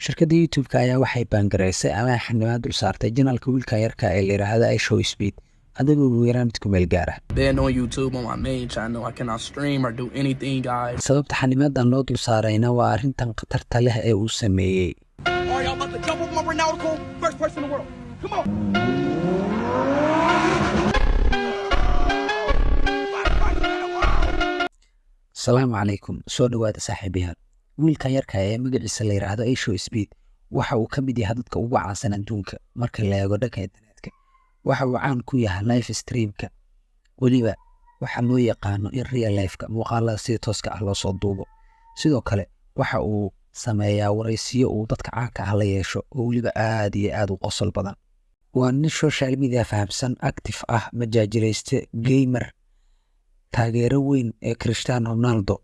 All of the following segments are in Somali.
shirkadda YouTube-ka ayaa waxay baangaraysay ama xanibaad dul saartay janaalka wiilka yarka ee la yiraahdo iShowSpeed adigoo ugu yaraan mid ku meel gaar ah. Banned on YouTube on my main channel. I cannot stream or do anything, guys. sababta xanibaaddan loo dul saarayna waa arrintan khatarta leh ee uu sameeyey. Are y'all about to jump over my Ronaldo? First person in the world. Come on. asalaamu calaykum, soo dhawaada saaxiibayaal. wiilkan yarka ee magaciisa la yiraahdo iShowSpeed waxa uu ka mid yahay dadka ugu caansan adduunka marka la eego dhanka internetka. waxa uu caan ku yahay live streamka, weliba waxa loo yaqaano in real life-ka muuqaalada sida tooska ah loo soo duubo. sidoo kale waxa uu sameeyaa waraysiyo uu dadka caanka ah la yeesho oo weliba aad iyo aad u qosol badan. waa nin social media fahamsan, active ah, majaajilayste, gamer, taageero weyn ee Cristiano Ronaldo.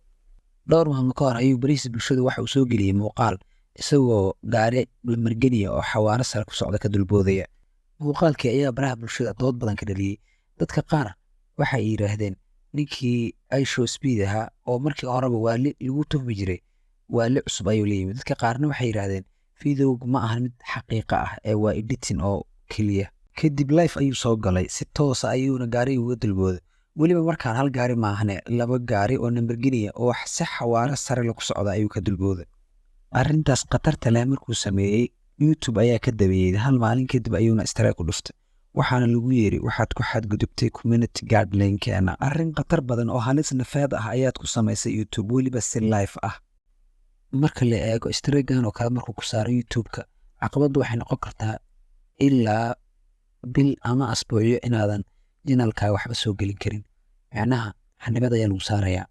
dhowr maalmo ka hor ayuu bariis bulshada waxa uu soo geliyey muuqaal isagoo gaari la margenaya oo xawaaro sare ku socda ka dulboodaya. muuqaalkii ayaa baraha bulshada dood badan ka dhaliyey. dadka qaar waxay yiraahdeen ninkii iShowSpeed ahaa oo markii horeba waali lagu tuhmi jiray waali cusub ayuu la yimid. dadka qaarna waxay yiraahdeen fiidowgu ma ahan mid xaqiiqa ah ee waa editing oo keliya. kadib live ayuu soo galay, si toosa ayuuna gaariga uga dulbooday. weliba markaan hal gaari maahane 2 gaari oo nambargeniya oo si xawaaro sare lagu socda ayuu ka dulbooday. arrintaas khatarta leh markuu sameeyey, YouTube ayaa ka dabeeyey. hal maalin kadib ayuuna strike u dhuftay, waxaana lagu yeeri waxaad ku xadgudubtay community guideline-keena. arrin khatar badan oo halis nafeed ah ayaad ku samaysay YouTube, weliba si live ah. marka la eego strike-gan oo kale markuu ku saaro YouTube-ka, caqabaddu waxay noqon kartaa ilaa bil ama asbuucyo inaadan janaalkaaga waxba soo gelin karin. macnaha xanibad ayaa lagu saarayaa.